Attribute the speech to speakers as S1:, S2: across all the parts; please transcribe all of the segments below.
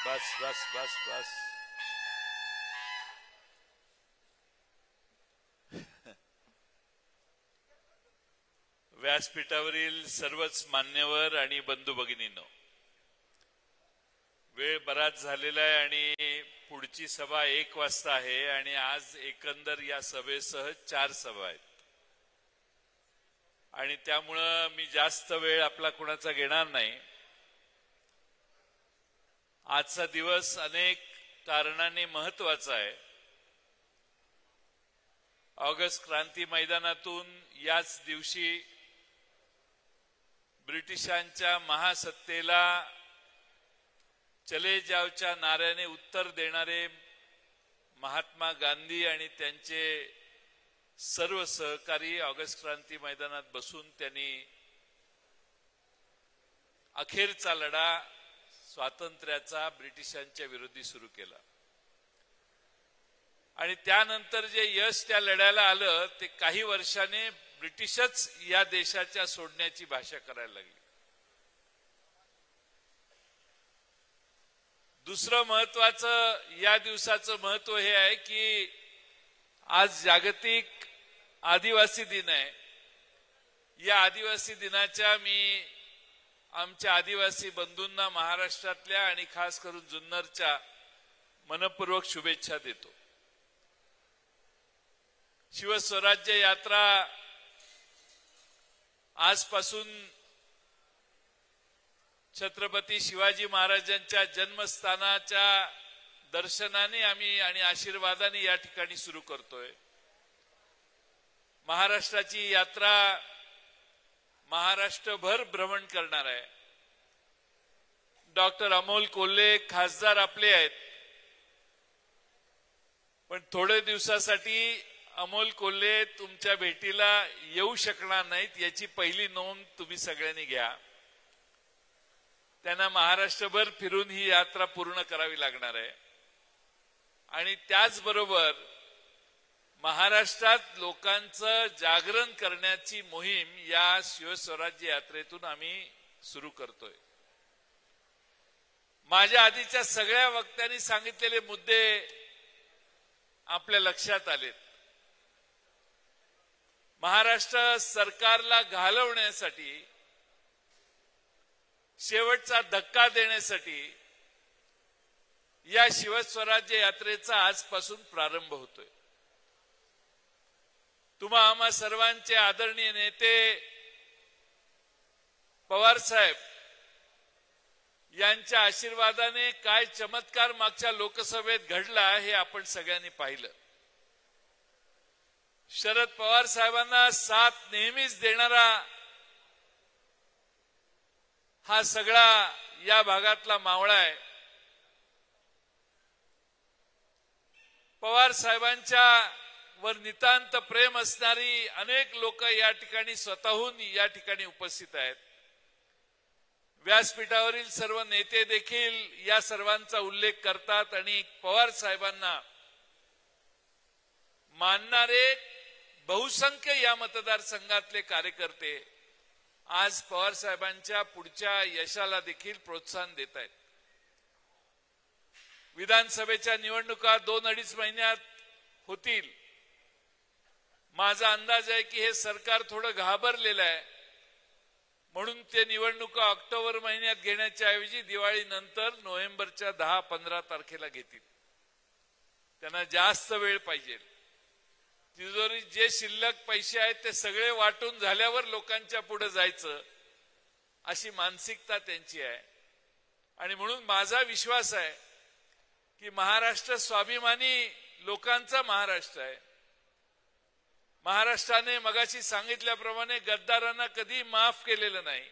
S1: बस बस बस बस व्यासपीठावरील सर्वच मान्यवर आणि बंधू भगिनींनो, वेळ बराच झालेला आहे आणि पुढची सभा 1 वाजता आहे आणि आज एकंदर या सभेसह 4 सभा आहेत आणि त्यामुळे मी जास्त वेळ आपला कोणाचा घेणार नाही। आजचा दिवस अनेक कारणांनी महत्त्वाचा आहे। ऑगस्ट क्रांती मैदानातून याच दिवशी ब्रिटिशांच्या महासत्तेला चले जावच्या नाऱ्याने उत्तर देणारे महात्मा गांधी आणि त्यांचे सर्व सहकारी ऑगस्ट क्रांती मैदानात बसून त्यांनी अखेरचा लढा स्वातंत्र्याचा ब्रिटिशांच्या विरोधी सुरू केला आणि त्यानंतर जे यश त्या लढ्याला आलं ते काही वर्षाने ब्रिटिशच या देशाच्या सोडण्याची भाषा करायला लागली। दुसरं महत्वाचं या दिवसाचं महत्व हे आहे की आज जागतिक आदिवासी दिन आहे। या आदिवासी दिनाच्या मी आमच्या आदिवासी बंधूंना महाराष्ट्रातल्या आणि खास करून जुन्नरच्या मनपूर्वक शुभेच्छा देतो। शिवस्वराज्य यात्रा आजपासून छत्रपती शिवाजी महाराजांच्या जन्मस्थानाच्या दर्शनाने आम्ही आणि आशीर्वादाने या ठिकाणी सुरू करतोय। महाराष्ट्राची यात्रा महाराष्ट्रभर भ्रमण करणार आहे। डॉक्टर अमोल कोल्हे खासदार आपले आहेत, पण थोडे दिवसासाठी अमोल कोल्हे तुमच्या भेटीला येऊ शकणार नाहीत याची पहिली नोंद तुम्ही सगळ्यांनी घ्या। त्यांना महाराष्ट्रभर फिरून ही यात्रा पूर्ण करावी लागणार आहे आणि त्याचबरोबर महाराष्ट्रात लोकांचं जागरण करण्याची मोहीम या शिवस्वराज्य यात्रेतून आम्ही सुरू करतोय। माझ्या आधीच्या सगळ्या वक्त्यांनी सांगितलेले मुद्दे आपल्या लक्षात आलेत। महाराष्ट्र सरकारला घालवण्यासाठी, शेवटचा धक्का देण्यासाठी या शिवस्वराज्य यात्रेचा आजपासून प्रारंभ होतोय। तुम्हा आम्हा सर्वांचे आदरणीय नेते पवार साहेब यांच्या आशीर्वादाने काय चमत्कार मागच्या लोकसभेत घडला हे आपण सगळ्यांनी पाहिलं। शरद पवार साहेबांना साथ नेहमीच देणारा हा सगळा या भागातला मावळा आहे। पवार साहेबांच्या वर नितांत प्रेम असणारी अनेक लोक या ठिकाणी स्वतःहून या ठिकाणी उपस्थित आहेत। व्यासपीठावरील सर्व नेते देखील या सर्वांचा उल्लेख करतात आणि पवार साहेबांना मानणारे बहुसंख्य या मतदारसंघातले कार्यकर्ते आज पवार साहेबांच्या पुढच्या यशाला देखील प्रोत्साहन देत आहेत। विधानसभेच्या निवडणुका 2-2.5 महिन्यात होतील। माझा अंदाज आहे की हे सरकार थोडं घाबरलेलं आहे, म्हणून ते निवडणुका ऑक्टोबर महिन्यात घेण्याच्या ऐवजी दिवाळीनंतर नोव्हेंबरच्या 10-15 तारखेला घेतील। त्यांना जास्त वेळ पाहिजे। तिजोरीत जे शिल्लक पैसे आहेत ते सगळे वाटून झाल्यावर लोकांच्या पुढे जायचं अशी मानसिकता त्यांची आहे आणि म्हणून माझा विश्वास आहे की महाराष्ट्र स्वाभिमानी लोकांचा महाराष्ट्र आहे। महाराष्ट्राने मगाशी सांगितल्याप्रमाणे गद्दारांना कधी माफ केलेलं नाही।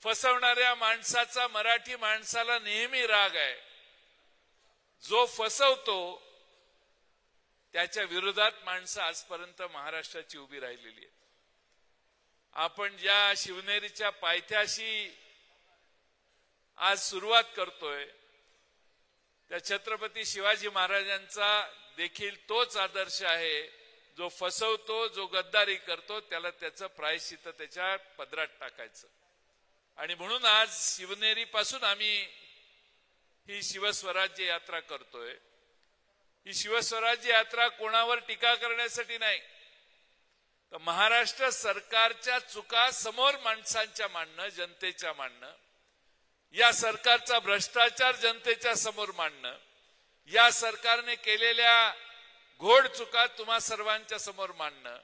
S1: फसवणाऱ्या माणसाचा मराठी माणसाला नेहमी राग आहे। जो फसवतो त्याच्या विरोधात माणसं आजपर्यंत महाराष्ट्राची उभी राहिलेली आहे। आपण ज्या शिवनेरीच्या पायथ्याशी आज सुरुवात करतोय त्या छत्रपती शिवाजी महाराजांचा देखील तोच आदर्श आहे। जो फसवतो, जो गद्दारी करतो त्याला त्याचं प्रायश्चित्त त्याच्या पदरात टाकायचं आणि म्हणून आज शिवनेरी पासून आम्ही ही शिवस्वराज्य यात्रा करतोय। ही शिवस्वराज्य यात्रा कोणावर टीका करण्यासाठी नाही, तर महाराष्ट्र सरकारच्या चुका समोर माणसांच्या मांडणं, जनतेच्या मांडणं, या सरकारचा भ्रष्टाचार जनतेच्या समोर मांडणं, या सरकारने केलेल्या घोड चुका तुम्हा सर्वांच्या समोर मांडणं,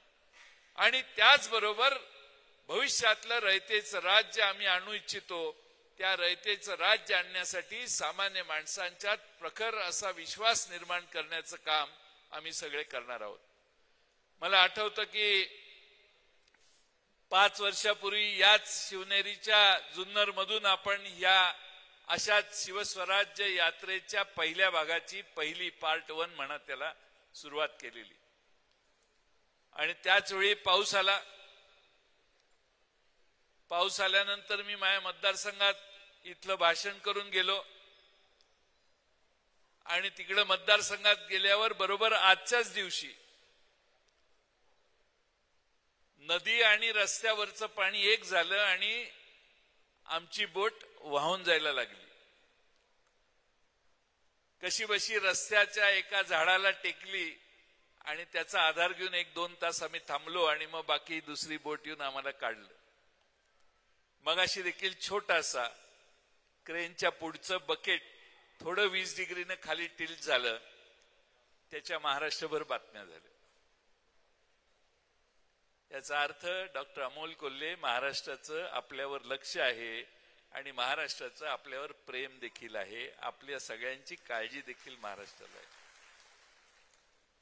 S1: आणि त्याचबरोबर भविष्यातलं रयतेचं राज्य आम्ही आणू इच्छितो, त्या रयतेचं राज्य आणण्यासाठी सामान्य माणसांच्यात प्रखर असा विश्वास निर्माण करण्याचं काम आम्ही सगळे करणार आहोत। मला आठवतं की 5 वर्षापूर्वी याच शिवनेरीच्या जुन्नर मधून आपण या अशाच शिवस्वराज्य यात्रेच्या पहिल्या भागाची पहिली पार्ट 1 म्हणा त्याला सुरुवात केलेली, आणि त्याच वेळी पाऊस आला। पाऊस आल्यानंतर मी माझ्या मतदारसंघात इथलं भाषण करून गेलो, आणि तिकडे मतदारसंघात गेल्यावर बरोबर आजच्याच दिवशी नदी आणि रस्त्यावरचं पाणी एक झालं आणि आमची बोट वाहून जायला लागली। कशी बशी रस्त्याच्या एका झाडाला टेकली आणि त्याचा आधार घेऊन 1-2 तास आम्ही थांबलो, आणि मग बाकी दुसरी बोट येऊन आम्हाला काढलं। मगाशी देखील छोटासा क्रेनच्या पुढचं बकेट थोडं 20 डिग्रीने खाली टिल्ट झालं, त्याच्या महाराष्ट्रभर बातम्या झाल्या। याचा अर्थ डॉक्टर अमोल कोल्हे महाराष्ट्राचं आपल्यावर लक्ष आहे आणि महाराष्ट्राचं आपल्यावर प्रेम देखील आहे, आपल्या सगळ्यांची काळजी देखील महाराष्ट्राला आहे।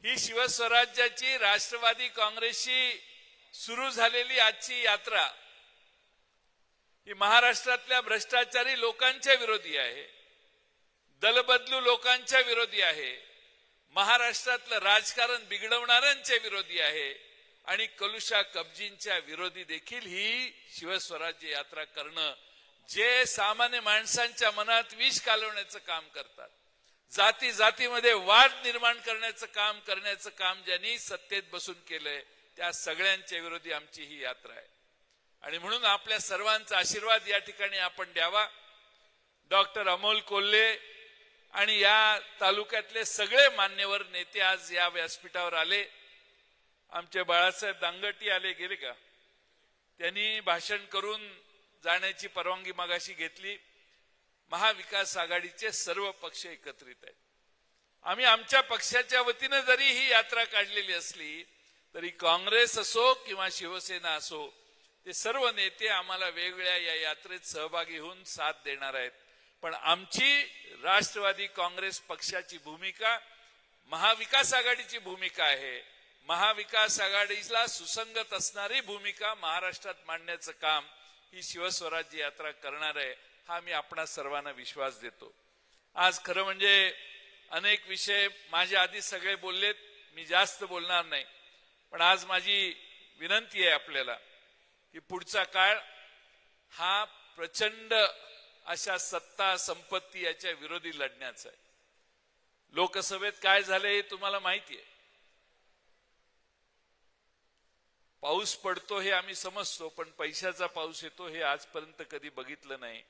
S1: ही शिवस्वराज्याची राष्ट्रवादी काँग्रेसची सुरू झालेली आजची यात्रा ही महाराष्ट्रातल्या भ्रष्टाचारी लोकांच्या विरोधी आहे, दलबदलू लोकांच्या विरोधी आहे, महाराष्ट्रातलं राजकारण बिघडवणाऱ्यांच्या विरोधी आहे, आणि कलुषा कब्जींच्या विरोधी देखील ही शिवस्वराज्य यात्रा करणं, जे सामान्य माणसांच्या मनात विष कालवण्याचं काम करतात, जाती जातीमध्ये वाद निर्माण करण्याचं काम ज्यांनी सत्तेत बसून केलंय, त्या सगळ्यांच्या विरोधी आमची ही यात्रा आहे। आणि म्हणून आपल्या सर्वांचा आशीर्वाद या ठिकाणी आपण द्यावा। डॉक्टर अमोल कोल्हे आणि या तालुक्यातले सगळे मान्यवर नेते आज या व्यासपीठावर आले। आमचे बाळासाहेब दांगटी आले, गेले का? त्यांनी भाषण करून जाण्याची परवानगी मागाशी घेतली। महाविकास आघाडीचे सर्व पक्ष एकत्रित आहेत। आम्ही आमच्या पक्षाच्या वतीने जरी ही यात्रा काढलेली असली तरी काँग्रेस असो किंवा शिवसेना असो, ते सर्व नेते आम्हाला वेगवेगळ्या या यात्रेत सहभागी होऊन साथ देणार आहेत। पण आमची राष्ट्रवादी काँग्रेस पक्षाची भूमिका महाविकास आघाडीची भूमिका आहे। महाविकास आघाडीला सुसंगत असणारी भूमिका महाराष्ट्रात मांडण्याचं काम ही शिवस्वराज्य यात्रा करणार आहे, हा मी आपणा सर्वांना विश्वास देतो। आज खरं म्हणजे अनेक विषय माझ्या आधी सगळे बोललेत, मी जास्त बोलणार नाही, पण आज माझी विनंती आहे आपल्याला की पुढचा काळ हा प्रचंड अशा सत्ता संपत्ती याच्या विरोधी लढण्याचा आहे। लोकसभेत काय झाले हे तुम्हाला माहिती आहे। पाऊस पडतो हे आम्ही समजतो, पण पैशाचा पाऊस येतो हे आजपर्यंत कधी बघितलं नाही।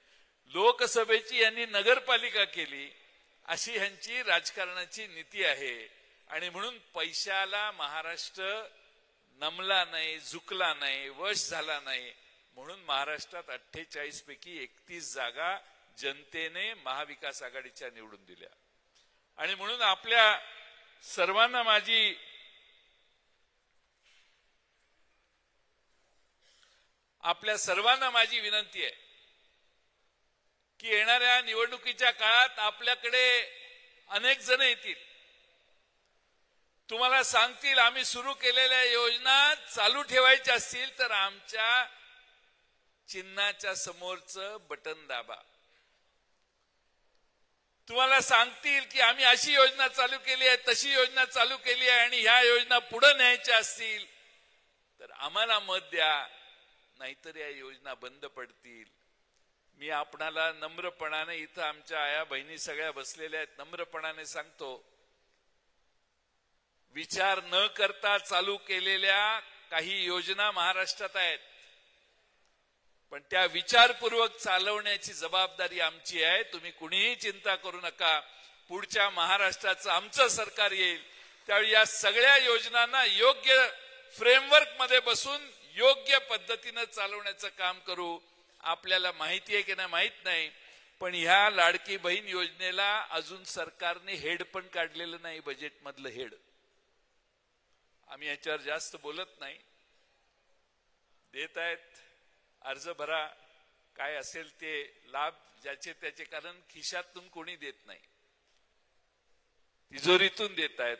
S1: लोकसभेची यांनी नगरपालिका केली, अशी ह्यांची राजकारणाची नीती आहे, आणि म्हणून पैशाला महाराष्ट्र नमला नाही, झुकला नाही, वश झाला नाही, म्हणून महाराष्ट्रात 48 पैकी 31 जागा जनतेने महाविकास आघाडीच्या निवडून दिल्या। आणि म्हणून आपल्या सर्वांना माझी विनंती आहे की येणाऱ्या निवडणुकीच्या काळात आपल्याकडे अनेक जण येतील, तुम्हाला सांगतील आम्ही सुरू केलेल्या योजना चालू ठेवायच्या असतील तर आमच्या चिन्हाच्या समोरचं बटन दाबा। तुम्हाला सांगतील की आम्ही अशी योजना चालू केली आहे, तशी योजना चालू केली आहे, आणि ह्या योजना पुढे न्यायच्या असतील तर आम्हाला मत द्या, नाहीतर या योजना बंद पडतील। मी आपणाला नम्रपणाने, इथं आमच्या आया बहिणी सगळ्या बसलेल्या आहेत, नम्रपणाने सांगतो, विचार न करता चालू केलेल्या काही योजना महाराष्ट्रात आहेत, पण त्या विचारपूर्वक चालवण्याची जबाबदारी आमची आहे. तुम्ही कुणीही चिंता करू नका. पुढच्या महाराष्ट्राचं आमचं सरकार येईल त्यावेळी या सगळ्या योजनांना योग्य फ्रेमवर्क मध्ये बसून योग्य पद्धतीने चालवण्याचं काम करू. आपल्याला माहिती आहे की नाही माहित नाही, पण ह्या लाडकी बहीण योजनेला अजून सरकारने हेड पण काढलेलं नाही. बजेट मधलं हेड आम्ही याच्यावर जास्त बोलत नाही. देत आहेत, अर्ज भरा, काय असेल ते लाभ ज्याचे त्याचे, कारण खिशातून कोणी देत नाही, तिजोरीतून देत आहेत.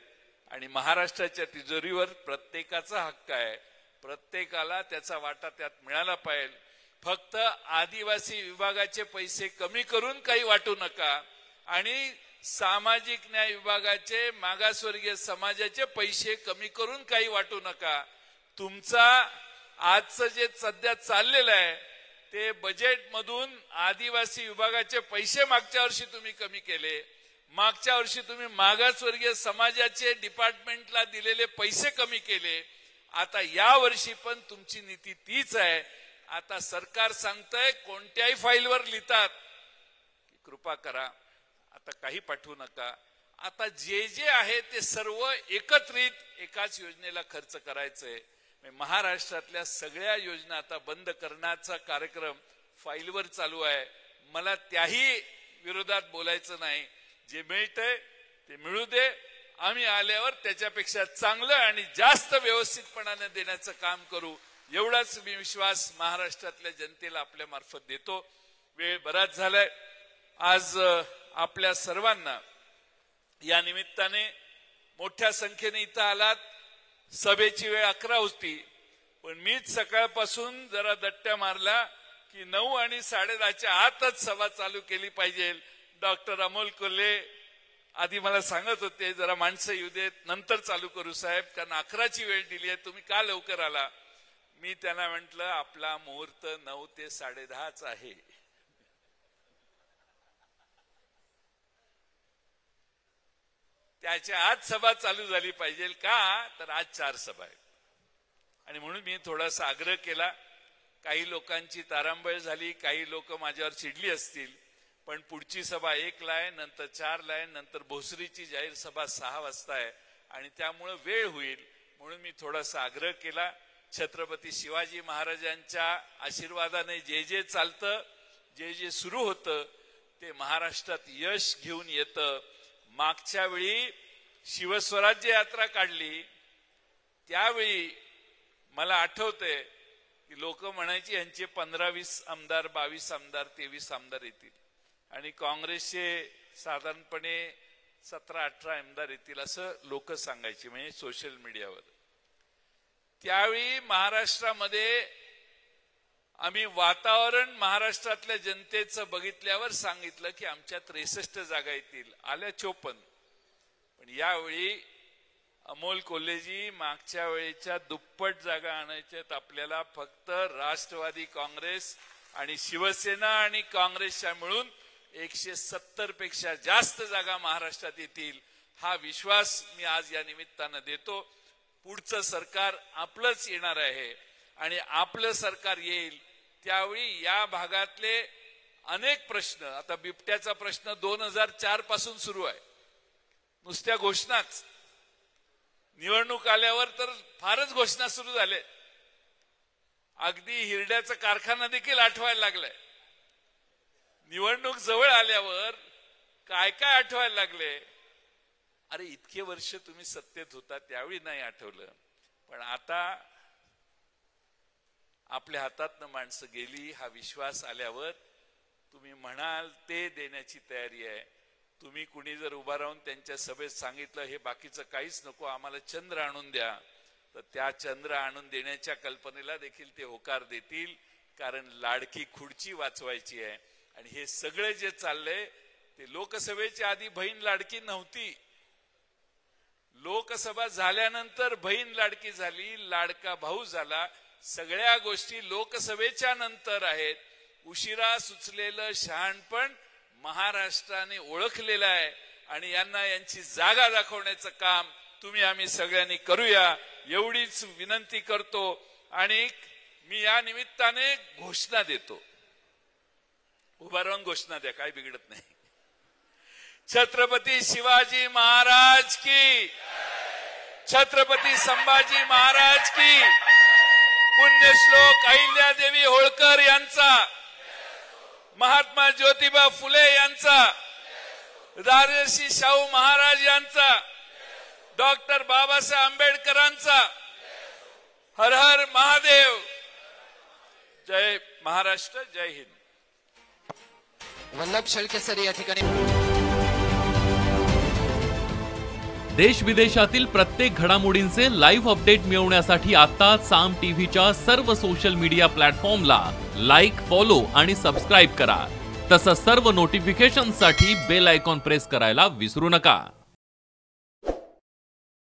S1: आणि महाराष्ट्राच्या तिजोरीवर प्रत्येकाचा हक्क आहे. प्रत्येकाला त्याचा वाटा त्यात मिळाला पाहिजे. फक्त आदिवासी विभागाचे पैसे कमी करून काही वाटू नका आणि सामाजिक न्याय विभागाचे, मागासवर्गीय समाजाचे पैसे कमी करून काही वाटू नका. तुमचा आजचं जे सध्या चाललेलं आहे ते बजेट मधून आदिवासी विभागाचे पैसे मागच्या वर्षी तुम्ही कमी केले. मागच्या वर्षी तुम्ही मागासवर्गीय समाजाचे डिपार्टमेंटला दिलेले पैसे कमी केले. आता या वर्षी पण तुमची नीती तीच आहे. आता सरकार सांगतंय कोणत्याही फाईलवर लिहितात की कृपा करा, आता काही पाठवू नका. आता जे जे आहे ते सर्व एकत्रित एकाच योजनेला खर्च करायचंय. महाराष्ट्रातल्या सगळ्या योजना आता बंद करण्याचा कार्यक्रम फाईलवर चालू आहे. मला त्याही विरोधात बोलायचं नाही. जे मिळतंय ते मिळू दे. आम्ही आल्यावर त्याच्यापेक्षा चांगलं आणि जास्त व्यवस्थितपणाने देण्याचं काम करू. एवढाच मी विश्वास महाराष्ट्रातल्या जनतेला आपल्या मार्फत देतो. वेळ बराच झालाय. आज आपल्या सर्वांना या निमित्ताने मोठ्या संख्येने इथं आलात. सभेची वेळ 11 होती, पण मीच सकाळपासून जरा दट्ट्या मारला की 9 आणि 10:30च्या आतच सभा चालू केली पाहिजे. डॉक्टर अमोल कोल्हे आधी मला सांगत होते जरा माणसं येऊ देत, नंतर चालू करू साहेब, कारण 11ची वेळ दिली आहे, तुम्ही का लवकर आला. मी त्यांना म्हंटल आपला मुहूर्त 9 ते 10:30 आहे. त्याच्या आज सभा चालू झाली पाहिजे का, तर आज 4 सभा आहेत. आणि म्हणून मी थोडासा आग्रह केला. काही लोकांची तारांबळ झाली, काही लोक माझ्यावर चिडली असतील, पण पुढची सभा 1ला आहे, नंतर 4ला आहे, नंतर भोसरीची जाहीर सभा 6 वाजता आहे आणि त्यामुळे वेळ होईल म्हणून मी थोडासा आग्रह केला. छत्रपती शिवाजी महाराजांच्या आशीर्वादाने जे जे चालतं, जे जे सुरू होतं ते महाराष्ट्रात यश घेऊन येतं. मागच्या वेळी शिवस्वराज्य यात्रा काढली त्यावेळी मला आठवतंय की लोक म्हणायची यांचे 15-20 आमदार, 22 आमदार, 23 आमदार येतील आणि काँग्रेसचे साधारणपणे 17-18 आमदार येतील असं लोक सांगायचे, म्हणजे सोशल मीडियावर. त्यावेळी महाराष्ट्रामध्ये आम्ही वातावरण महाराष्ट्रातल्या जनतेचं बघितल्यावर सांगितलं की आमच्या 63 जागा येतील. आल्या 54. पण यावेळी अमोल कोल्हेजी मागच्या वेळेच्या दुप्पट जागा आणायच्यात आपल्याला. फक्त राष्ट्रवादी काँग्रेस आणि शिवसेना आणि काँग्रेसच्या मिळून 170 पेक्षा जास्त जागा महाराष्ट्रात येतील हा विश्वास मी आज या निमित्तानं देतो. पुढचं सरकार आपलंच येणार आहे आणि आपलं सरकार येईल त्यावेळी या भागातले अनेक प्रश्न, आता बिबट्याचा प्रश्न 2004 पासून सुरू आहे, नुसत्या घोषणाच. निवडणूक आल्यावर तर फारच घोषणा सुरू झाल्या. अगदी हिरड्याचा कारखाना देखील आठवायला लागलाय. निवडणूक जवळ आल्यावर काय काय आठवायला लागले. अरे इतके वर्ष तुम्ही सत्तेत होता त्यावेळी नाही आठवलं, पण आता आपल्या हातातनं माणसं गेली हा विश्वास आल्यावर तुम्ही म्हणाल ते देण्याची तयारी आहे. तुम्ही कुणी जर उभा राहून त्यांच्या सभेत सांगितलं हे बाकीचं काहीच नको, आम्हाला चंद्र आणून द्या, तर त्या चंद्र आणून देण्याच्या कल्पनेला देखील ते होकार देतील. कारण लाडकी खुर्ची वाचवायची आहे. आणि हे सगळे जे चाललंय ते लोकसभेच्या आधी बहीण लाडकी नव्हती. लोकसभा झाल्यानंतर बहीण लाडकी झाली, लाडका भाऊ झाला. सगळ्या गोष्टी लोकसभेच्या नंतर आहेत. उशिरा सुचलेलं शहाणपण महाराष्ट्राने ओळखलेलं आहे आणि यांना यांची जागा दाखवण्याचं काम तुम्ही आम्ही सगळ्यांनी करूया एवढीच विनंती करतो. आणि मी या निमित्ताने घोषणा देतो, उभा राहून घोषणा द्या, काय बिघडत नाही. छत्रपती शिवाजी महाराज की, छत्रपती संभाजी महाराज की, पुण्यश्लोक अहिल्यादेवी होळकर यांचा, महात्मा ज्योतिबा फुले यांचा, राजर्षी शाहू महाराज यांचा, डॉक्टर बाबासाहेब आंबेडकरांचा. हर हर महादेव. जय महाराष्ट्र, जय हिंद.
S2: वल्लभ शेळके सर या ठिकाणी.
S3: देश विदेशातील प्रत्येक घडामोडींचे लाईव्ह अपडेट मिळवण्यासाठी आता साम टीव्हीच्या सर्व सोशल मीडिया प्लॅटफॉर्मला लाईक, फॉलो आणि सबस्क्राईब करा. तसंच सर्व नोटिफिकेशनसाठी बेल आयकॉन प्रेस करायला विसरू नका.